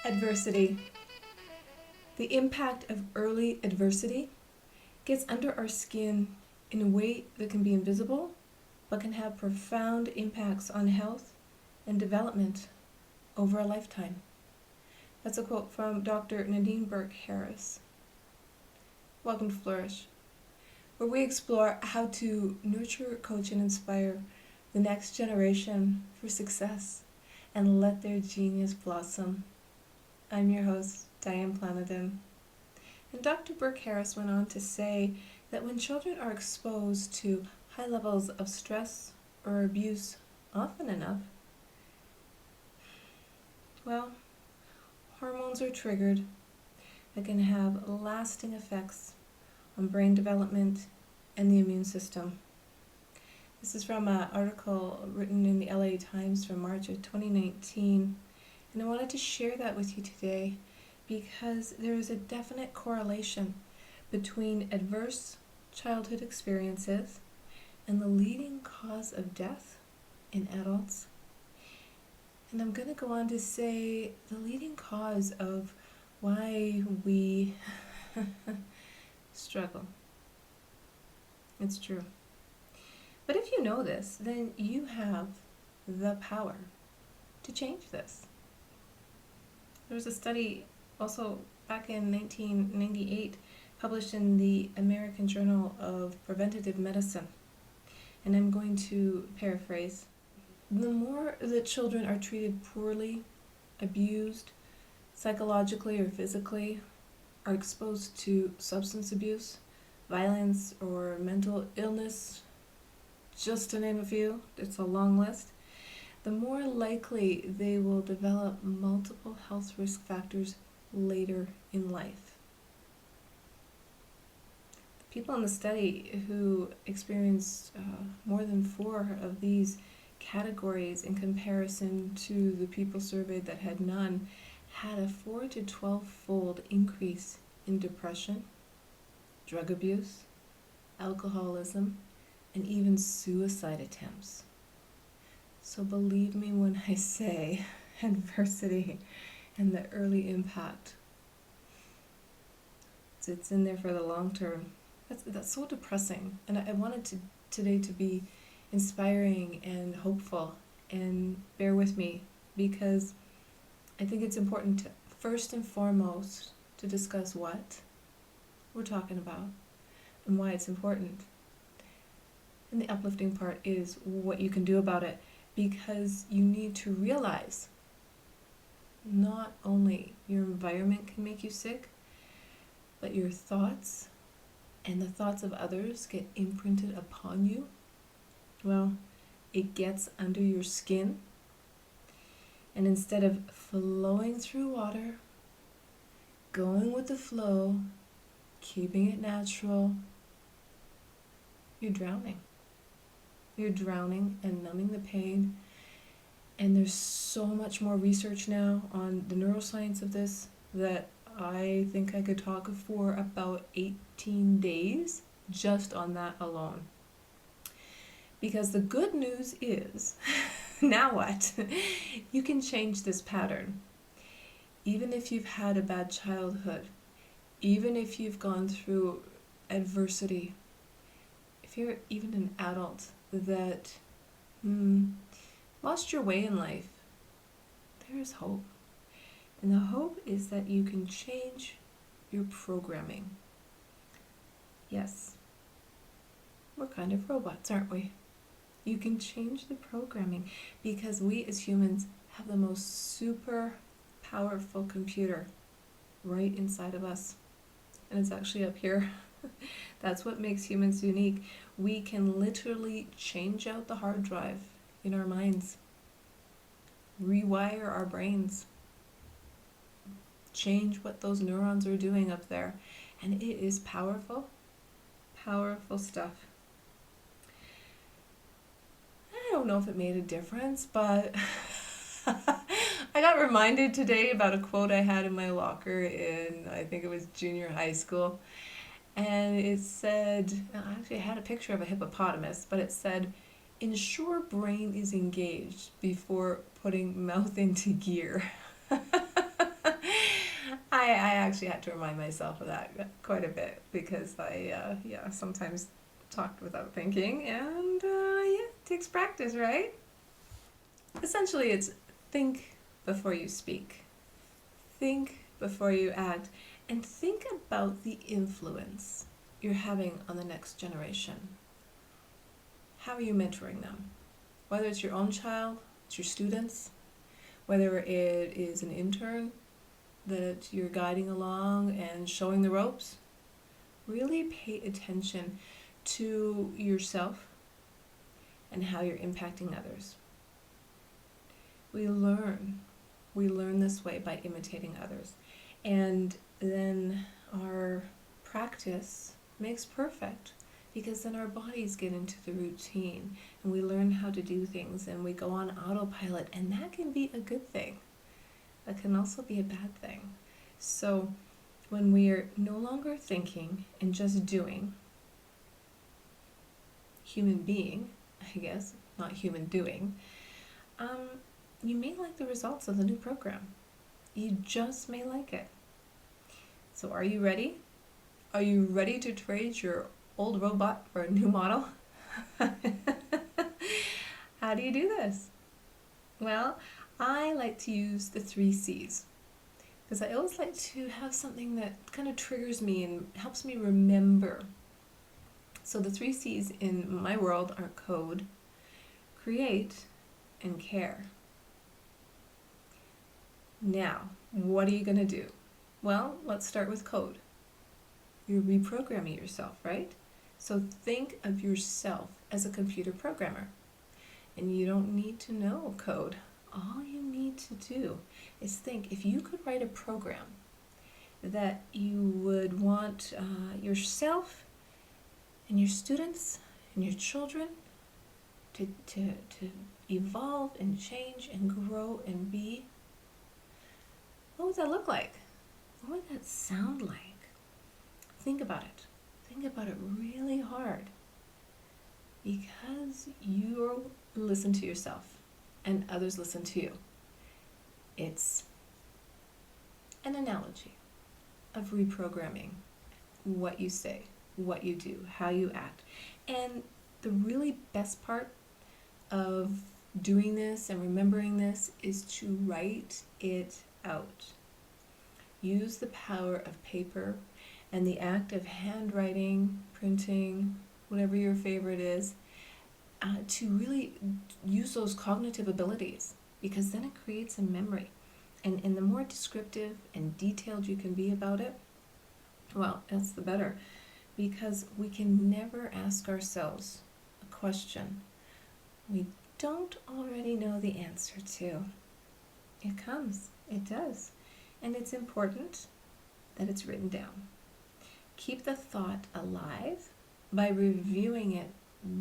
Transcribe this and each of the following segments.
Adversity. The impact of early adversity gets under our skin in a way that can be invisible, but can have profound impacts on health and development over a lifetime. That's a quote from Dr. Nadine Burke Harris. Welcome to Flourish, where we explore how to nurture, coach, and inspire the next generation for success and let their genius blossom. I'm your host, Diane Planadin. And Dr. Burke Harris went on to say that when children are exposed to high levels of stress or abuse often enough, well, hormones are triggered that can have lasting effects on brain development and the immune system. This is from an article written in the LA Times from March of 2019, and I wanted to share that with you today because there is a definite correlation between adverse childhood experiences and the leading cause of death in adults. And I'm going to go on to say the leading cause of why we struggle. It's true. But if you know this, then you have the power to change this. There was a study also back in 1998 published in the American Journal of Preventative Medicine. And I'm going to paraphrase. The more that children are treated poorly, abused, psychologically or physically, are exposed to substance abuse, violence, or mental illness, just to name a few, it's a long list, the more likely they will develop multiple health risk factors later in life. The people in the study who experienced more than 4 of these categories in comparison to the people surveyed that had none had a 4 to 12-fold increase in depression, drug abuse, alcoholism, and even suicide attempts. So believe me when I say adversity and the early impact. It's in there for the long term. That's so depressing. And I wanted today to be inspiring and hopeful. And bear with me because I think it's important to, first and foremost, to discuss what we're talking about and why it's important. And the uplifting part is what you can do about it, because you need to realize not only your environment can make you sick, but your thoughts and the thoughts of others get imprinted upon you. Well, it gets under your skin, and instead of flowing through water, going with the flow, keeping it natural, you're drowning. You're drowning and numbing the pain. And there's so much more research now on the neuroscience of this that I think I could talk for about 18 days just on that alone. Because the good news is, now what? You can change this pattern. Even if you've had a bad childhood, even if you've gone through adversity, if you're even an adult that lost your way in life, there is hope. And the hope is that you can change your programming. Yes, we're kind of robots, aren't we? You can change the programming because we as humans have the most super powerful computer right inside of us. And it's actually up here. That's what makes humans unique. We can literally change out the hard drive in our minds, rewire our brains, change what those neurons are doing up there. And it is powerful, powerful stuff. I don't know if it made a difference, but I got reminded today about a quote I had in my locker in, I think it was junior high school. And it said, actually I had a picture of a hippopotamus, but it said, ensure brain is engaged before putting mouth into gear. I actually had to remind myself of that quite a bit because I sometimes talked without thinking, and yeah, it takes practice, right? Essentially, it's think before you speak, think before you act, and think about the influence you're having on the next generation. How are you mentoring them? Whether it's your own child, it's your students, whether it is an intern that you're guiding along and showing the ropes, really pay attention to yourself and how you're impacting others. We learn. We learn this way by imitating others. And then our practice makes perfect because then our bodies get into the routine and we learn how to do things and we go on autopilot, and that can be a good thing. That can also be a bad thing. So when we are no longer thinking and just doing, human being, I guess, not human doing, you may like the results of the new program. You just may like it. So are you ready? Are you ready to trade your old robot for a new model? How do you do this? Well, I like to use the 3 C's because I always like to have something that kind of triggers me and helps me remember. So the 3 C's in my world are code, create, and care. Now, what are you going to do? Well, let's start with code. You're reprogramming yourself, right? So think of yourself as a computer programmer. And you don't need to know code. All you need to do is think if you could write a program that you would want yourself and your students and your children to evolve and change and grow and be, what would that look like? What would that sound like? Think about it. Think about it really hard. Because you listen to yourself and others listen to you. It's an analogy of reprogramming what you say, what you do, how you act. And the really best part of doing this and remembering this is to write it out. Use the power of paper and the act of handwriting, printing, whatever your favorite is, to really use those cognitive abilities, because then it creates a memory. And the more descriptive and detailed you can be about it, well, that's the better, because we can never ask ourselves a question we don't already know the answer to. It comes, it does, and it's important that it's written down. Keep the thought alive by reviewing it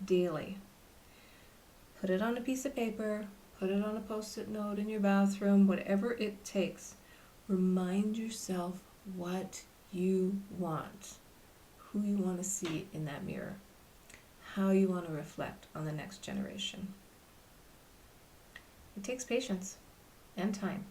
daily. Put it on a piece of paper, put it on a post-it note in your bathroom, whatever it takes. Remind yourself what you want, who you want to see in that mirror, how you want to reflect on the next generation. It takes patience and time.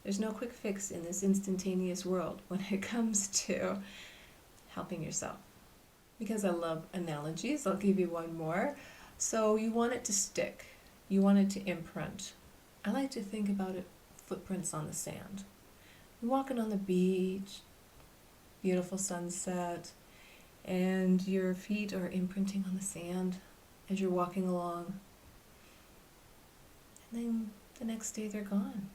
There's no quick fix in this instantaneous world when it comes to helping yourself. Because I love analogies, I'll give you one more. So you want it to stick. You want it to imprint. I like to think about it, footprints on the sand. You're walking on the beach, beautiful sunset, and your feet are imprinting on the sand as you're walking along. And then the next day they're gone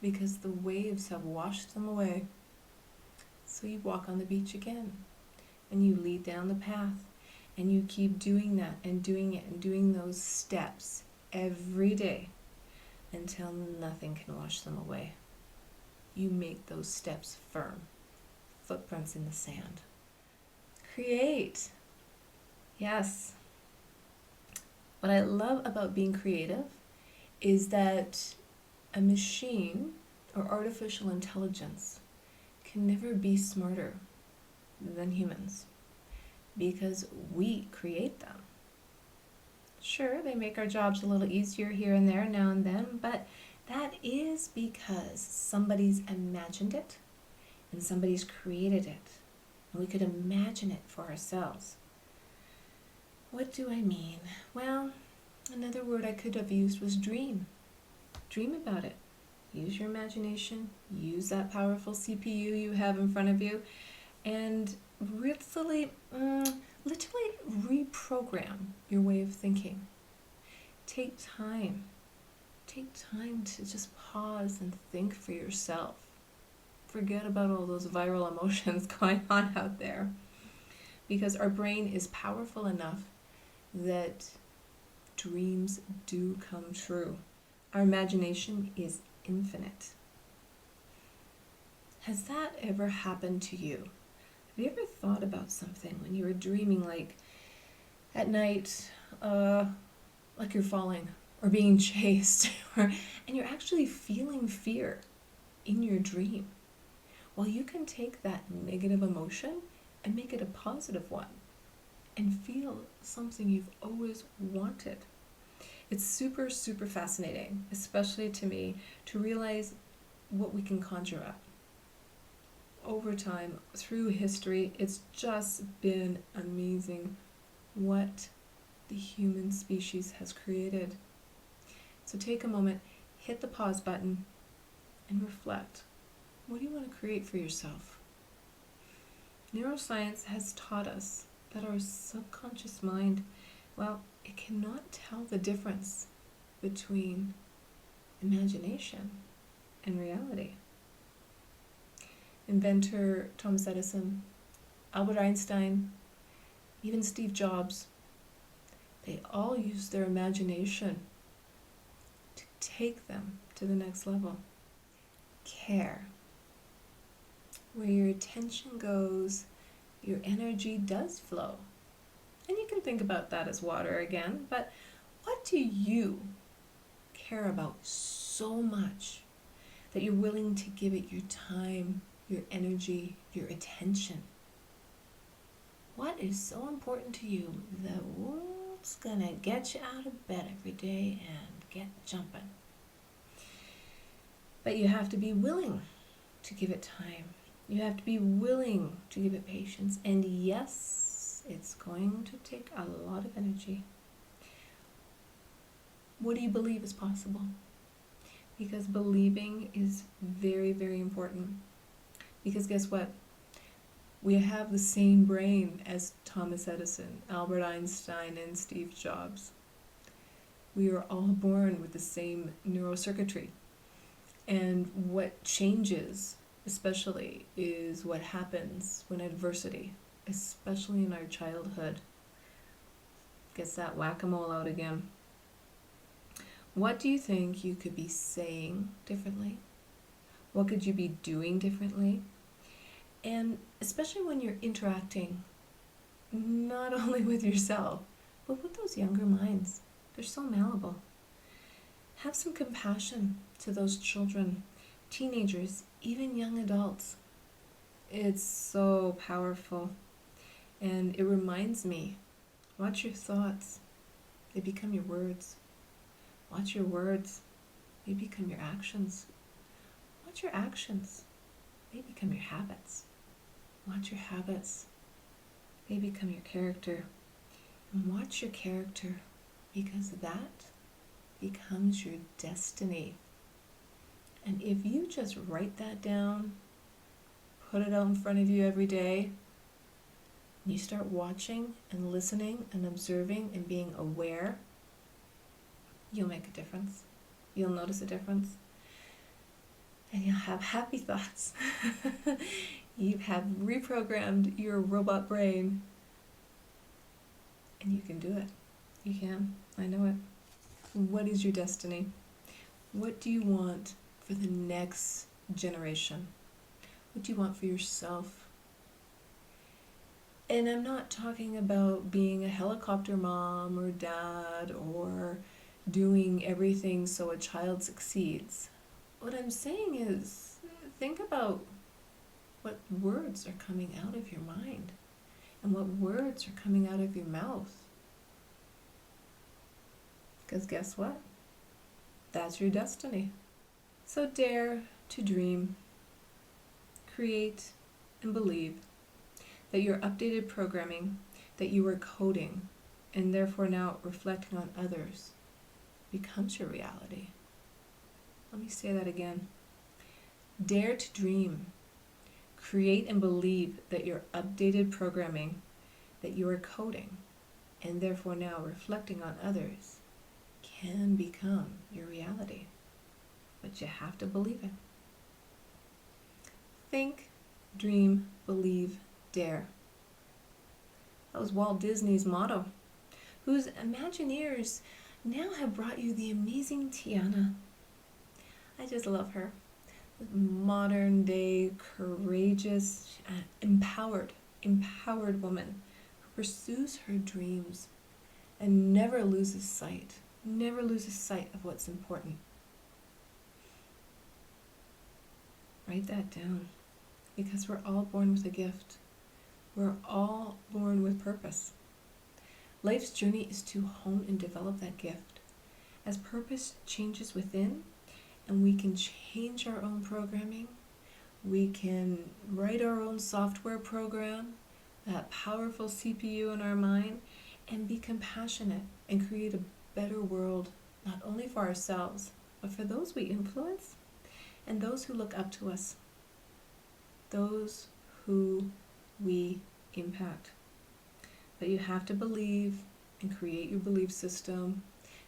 because the waves have washed them away. So you walk on the beach again and you lead down the path and you keep doing that and doing it and doing those steps every day until nothing can wash them away. You make those steps firm, footprints in the sand. Create. Yes. What I love about being creative is that a machine or artificial intelligence can never be smarter than humans because we create them. Sure, they make our jobs a little easier here and there now and then, but That is because somebody's imagined it and somebody's created it. And we could imagine it for ourselves. What do I mean? Well, another word I could have used was dream. Dream about it. Use your imagination. Use that powerful CPU you have in front of you. And literally reprogram your way of thinking. Take time. Take time to just pause and think for yourself. Forget about all those viral emotions going on out there. Because our brain is powerful enough that dreams do come true. Our imagination is infinite. Has that ever happened to you? Have you ever thought about something when you were dreaming, like at night, like you're falling or being chased, and you're actually feeling fear in your dream? Well, you can take that negative emotion and make it a positive one and feel something you've always wanted. It's super, super fascinating, especially to me, to realize what we can conjure up. Over time, through history, it's just been amazing what the human species has created. So take a moment, hit the pause button, and reflect. What do you want to create for yourself? Neuroscience has taught us that our subconscious mind, well, it cannot tell the difference between imagination and reality. Inventor Thomas Edison, Albert Einstein, even Steve Jobs, they all used their imagination to take them to the next level. Care. Where your attention goes, your energy does flow. And you can think about that as water again, but what do you care about so much that you're willing to give it your time, your energy, your attention? What is so important to you that what's gonna get you out of bed every day and get jumping? But you have to be willing to give it time. You have to be willing to give it patience. And yes, it's going to take a lot of energy. What do you believe is possible? Because believing is very, very important. Because guess what? We have the same brain as Thomas Edison, Albert Einstein, and Steve Jobs. We are all born with the same neurocircuitry. And what changes, especially, is what happens when adversity, especially in our childhood, gets that whack-a-mole out again. What do you think you could be saying differently? What could you be doing differently? And especially when you're interacting, not only with yourself, but with those younger minds. They're so malleable. Have some compassion to those children, teenagers, even young adults. It's so powerful. And it reminds me, watch your thoughts. They become your words. Watch your words. They become your actions. Watch your actions. They become your habits. Watch your habits. They become your character. And watch your character, because that becomes your destiny. And if you just write that down, put it out in front of you every day, and you start watching and listening and observing and being aware, you'll make a difference. You'll notice a difference. And you'll have happy thoughts. You have reprogrammed your robot brain. And you can do it. You can. I know it. What is your destiny? What do you want for the next generation? What do you want for yourself? And I'm not talking about being a helicopter mom or dad or doing everything so a child succeeds. What I'm saying is, think about what words are coming out of your mind and what words are coming out of your mouth. Because guess what? That's your destiny. So dare to dream, create, and believe that your updated programming, that you are coding, and therefore now reflecting on others, becomes your reality. Let me say that again. Dare to dream, create, and believe that your updated programming, that you are coding, and therefore now reflecting on others, can become your reality. But you have to believe it. Think, dream, believe, dare. That was Walt Disney's motto, whose Imagineers now have brought you the amazing Tiana. I just love her. Modern day, courageous, empowered woman who pursues her dreams and never loses sight of what's important. Write that down, because we're all born with a gift. We're all born with purpose. Life's journey is to hone and develop that gift. As purpose changes within, and we can change our own programming, we can write our own software program, that powerful CPU in our mind, and be compassionate and create a better world, not only for ourselves, but for those we influence and those who look up to us, those who we impact. But you have to believe and create your belief system,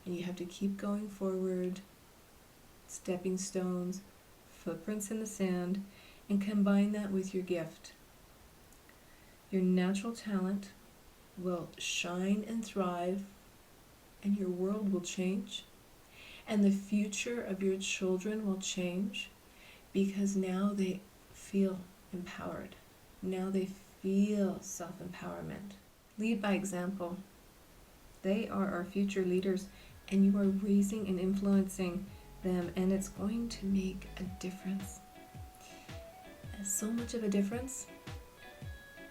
and you have to keep going forward, stepping stones, footprints in the sand, and combine that with your gift. Your natural talent will shine and thrive, and your world will change, and the future of your children will change, because now they feel empowered. Now they feel self-empowerment. Lead by example. They are our future leaders, and you are raising and influencing them, and it's going to make a difference. So much of a difference.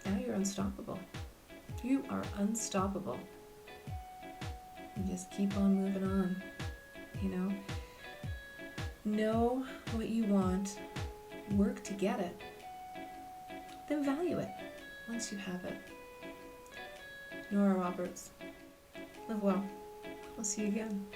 Now you're unstoppable. You are unstoppable. And just keep on moving on. Know what you want, work to get it, then value it once you have it. Nora Roberts. Live well. I'll see you again.